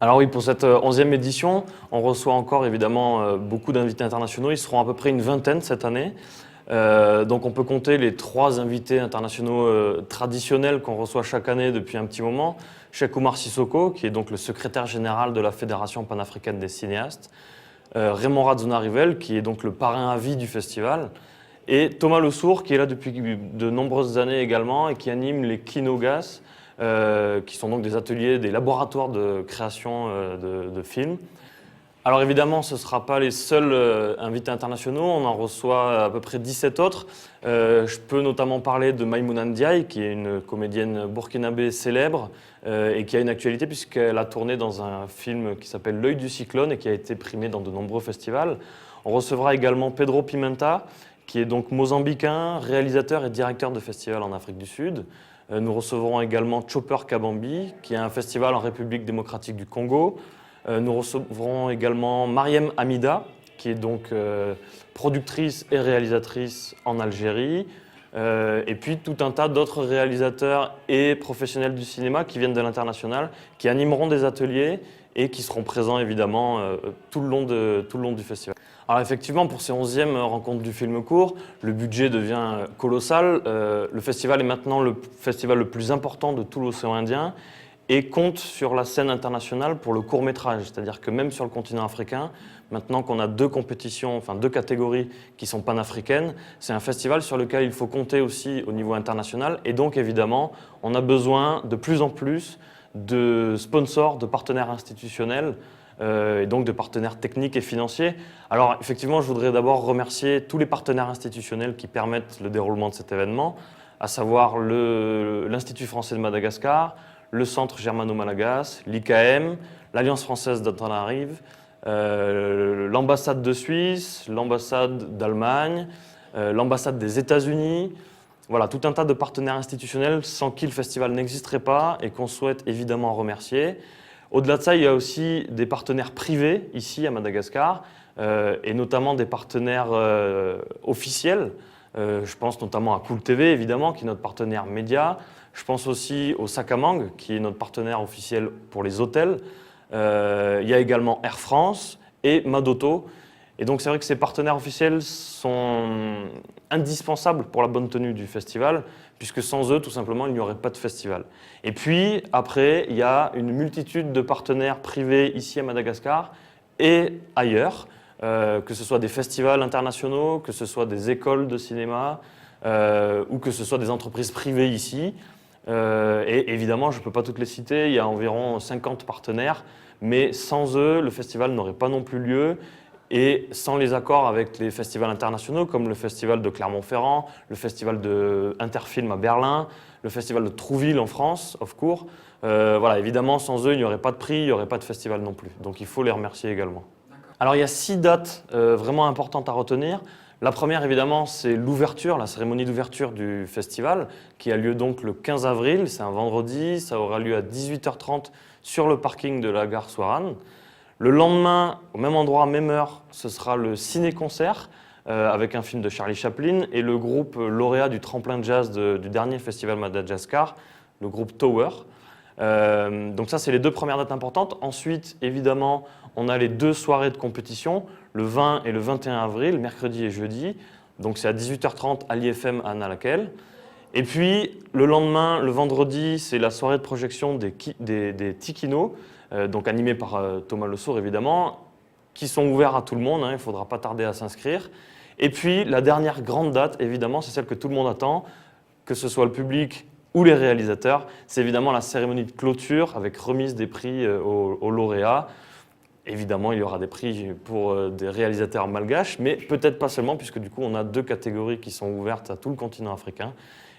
Alors oui, pour cette 11e édition, on reçoit encore évidemment beaucoup d'invités internationaux. Ils seront à peu près une vingtaine cette année. Donc on peut compter les 3 invités internationaux traditionnels qu'on reçoit chaque année depuis un petit moment. Cheikh Oumar Sissoko, qui est donc le secrétaire général de la Fédération panafricaine des cinéastes. Raymond Radzona-Rivel, qui est donc le parrain à vie du festival. Et Thomas Le Sourd, qui est là depuis de nombreuses années également et qui anime les Kinogas, qui sont donc des ateliers, des laboratoires de création de films. Alors évidemment, ce ne sera pas les seuls invités internationaux, on en reçoit à peu près 17 autres. Je peux notamment parler de Maïmouna Ndiaye, qui est une comédienne burkinabé célèbre et qui a une actualité puisqu'elle a tourné dans un film qui s'appelle L'œil du cyclone et qui a été primé dans de nombreux festivals. On recevra également Pedro Pimenta, qui est donc mozambicain, réalisateur et directeur de festivals en Afrique du Sud. Nous recevrons également Chopper Kabambi, qui est un festival en République démocratique du Congo. Nous recevrons également Mariem Hamida, qui est donc productrice et réalisatrice en Algérie. Et puis tout un tas d'autres réalisateurs et professionnels du cinéma qui viennent de l'international, qui animeront des ateliers et qui seront présents évidemment tout le long du festival. Alors effectivement, pour ces 11e rencontres du film court, le budget devient colossal. Le festival est maintenant le festival le plus important de tout l'océan Indien et compte sur la scène internationale pour le court-métrage. C'est-à-dire que même sur le continent africain, maintenant qu'on a 2 compétitions, enfin 2 catégories qui sont panafricaines, c'est un festival sur lequel il faut compter aussi au niveau international. Et donc évidemment, on a besoin de plus en plus de sponsors, de partenaires institutionnels et donc de partenaires techniques et financiers. Alors effectivement, je voudrais d'abord remercier tous les partenaires institutionnels qui permettent le déroulement de cet événement, à savoir l'Institut français de Madagascar, le Centre germano-malagasy, l'IKM, l'Alliance française d'Antananarive, l'ambassade de Suisse, l'ambassade d'Allemagne, l'ambassade des États-Unis. Voilà, tout un tas de partenaires institutionnels sans qui le festival n'existerait pas et qu'on souhaite évidemment remercier. Au-delà de ça, il y a aussi des partenaires privés ici à Madagascar et notamment des partenaires officiels. Je pense notamment à Cool TV, évidemment, qui est notre partenaire média. Je pense aussi au Sakamang, qui est notre partenaire officiel pour les hôtels. Il y a également Air France et Madoto. Et donc c'est vrai que ces partenaires officiels sont indispensables pour la bonne tenue du festival, puisque sans eux, tout simplement, il n'y aurait pas de festival. Et puis, après, il y a une multitude de partenaires privés ici à Madagascar et ailleurs, que ce soit des festivals internationaux, que ce soit des écoles de cinéma, ou que ce soit des entreprises privées ici. Et évidemment, je ne peux pas toutes les citer, il y a environ 50 partenaires, mais sans eux, le festival n'aurait pas non plus lieu. Et sans les accords avec les festivals internationaux, comme le festival de Clermont-Ferrand, le festival de Interfilm à Berlin, le festival de Trouville en France, Offcourt, voilà, évidemment, sans eux, il n'y aurait pas de prix, il n'y aurait pas de festival non plus. Donc il faut les remercier également. Alors il y a 6 dates vraiment importantes à retenir. La première, évidemment, c'est l'ouverture, la cérémonie d'ouverture du festival, qui a lieu donc le 15 avril, c'est un vendredi, ça aura lieu à 18h30 sur le parking de la gare Soarane. Le lendemain, au même endroit, même heure, ce sera le ciné-concert avec un film de Charlie Chaplin et le groupe lauréat du tremplin de jazz du dernier festival Madagascar, le groupe Tower. Donc ça, c'est les 2 premières dates importantes. Ensuite, évidemment, on a les 2 soirées de compétition, le 20 et le 21 avril, mercredi et jeudi. Donc c'est à 18h30 à l'IFM à Annalakel. Et puis, le lendemain, le vendredi, c'est la soirée de projection des Tikino, donc animés par Thomas Le Sourd, évidemment, qui sont ouverts à tout le monde, hein, il ne faudra pas tarder à s'inscrire. Et puis, la dernière grande date, évidemment, c'est celle que tout le monde attend, que ce soit le public ou les réalisateurs, c'est évidemment la cérémonie de clôture avec remise des prix aux lauréats. Évidemment, il y aura des prix pour des réalisateurs malgaches, mais peut-être pas seulement, puisque du coup, on a 2 catégories qui sont ouvertes à tout le continent africain.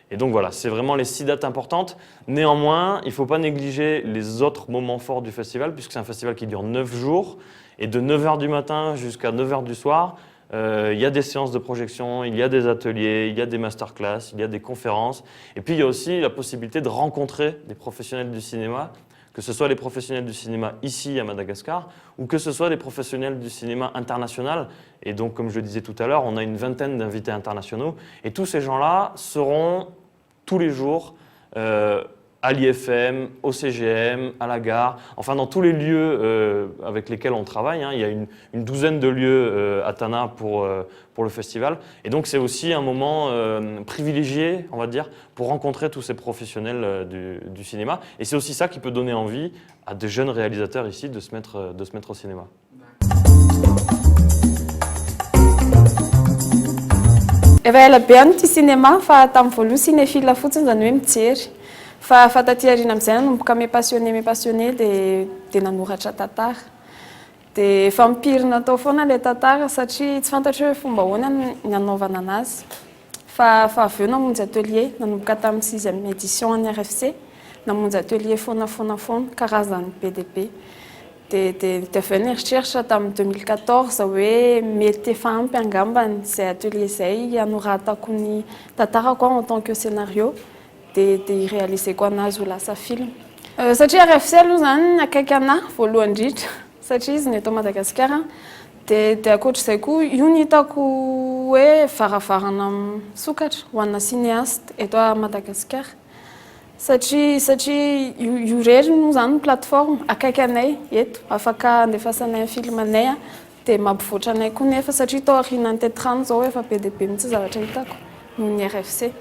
Et donc voilà, c'est vraiment les 6 dates importantes. Néanmoins, il ne faut pas négliger les autres moments forts du festival, puisque c'est un festival qui dure 9 jours. Et de 9h du matin jusqu'à 9h du soir, il y a des séances de projection, il y a des ateliers, il y a des masterclass, il y a des conférences. Et puis il y a aussi la possibilité de rencontrer des professionnels du cinéma, que ce soit les professionnels du cinéma ici à Madagascar, ou que ce soit des professionnels du cinéma international. Et donc, comme je le disais tout à l'heure, on a une vingtaine d'invités internationaux. Et tous ces gens-là seront tous les jours à à l'IFM, au CGM, à la gare, enfin dans tous les lieux avec lesquels on travaille. Hein. Il y a une douzaine de lieux à Tana pour le festival. Et donc c'est aussi un moment privilégié, on va dire, pour rencontrer tous ces professionnels du cinéma. Et c'est aussi ça qui peut donner envie à des jeunes réalisateurs ici de se mettre au cinéma. Efa ela be an'ity cinéma fa tamin'ny voaloha cinéphile fotsiny zany hoe mijery. Fa taty aoriana amin'izay nanomboka me-passionné dia nanoratra tantara. Dia efa mipirina tao foana ilay tantara satria tsy fantatra hoe fomba ahoana ny anaovana anazy. Fa avy eo namonjy atelier, nanomboka tamin'ny 6e édition any RFC, namonjy atelier foana karazany be dia be. Dia avy eo nieritreritra tamin'ny 2014 hoe mety efa ampy angambany izay atelier izay anoratako ny tantarako en tant que scénario dia iréaliseko anazy ho lasa film. Satria RFC aloha zany akaiky anahy voalohany indrindra satria izy ny eto Madagasikara dia ankoatr'izay koa io ny hitako hoe varavarana misokatra ho anna cinéaste eto Madagasikara. Satria io rery no zany plateforme akaiky anay eto afaka andefasanay ny film anay dia mampivoatra anay koa nefa satria tao aorianan'ny teatrano zao efa be dia be mihitsy zavatra hitako noho ny RFC.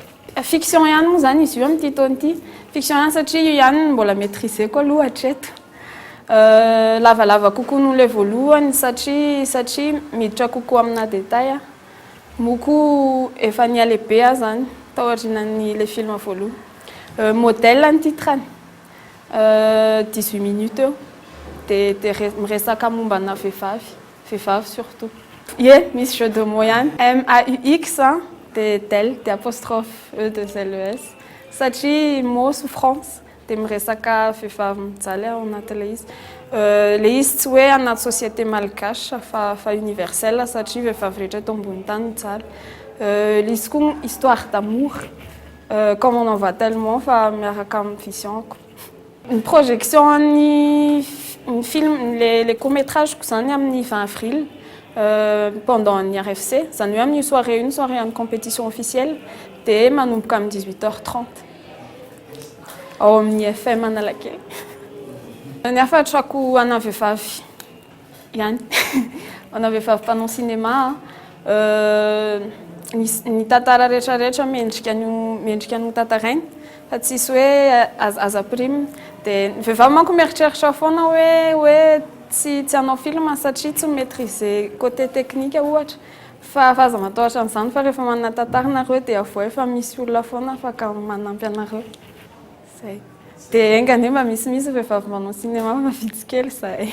Fiction ihany moa zany izy io amin'ity taona ity. Fiction ihany satria io ihany mbola maîtriseko aloha hatreto. Lavalava kokoa noho ilay voalohany satria miditra kokoa amina détail. Moko efa nialehibe aho zany tao aorianan'ilay film voalohany. Modèle ny titrany 18 minutes eo dia miresaka mombana vehivavy surtout. Ie, misy jeu de mots ihany MAUX dia tel dia apostrophe E2LES satria mot souffrance dia miresaka vehivavy mijaly ao anatin'ilay izy. Ilay izy tsy hoe anaty société malgache fa universelle satria vehivavy rehetra eto ambony tany mijaly. Ilay izy koa histoire d'amour. Comme on en voit tellement, fa miaraka amin'ny visionko. Une projection ny film, les courts-métrages zany amin'ny 20 avril pendant ny RFC, zany hoe amin'ny soirée en compétition officielle dia manomboka amin'ny 18h30 ao amin'ny FM Analakely. Ny afatrako ana vehivavy ihany ana vehivavy mpanao cinéma ny tantara rehetrarehetra mendrika an'io tantarainy fa tsisy hoe aza prime dia ny vehivavy manko mieritreritra foana hoe tsy hanao film satria tsy maîtriser côté technique ohatra fa aza matahotra an'izany fa rehefa manana tantara nareo dia avoa efa misy olona foana afaka manampy anareo. Zay. Dia enga anie mba misy vehivavy manao cinéma mahavitsy kely zahay.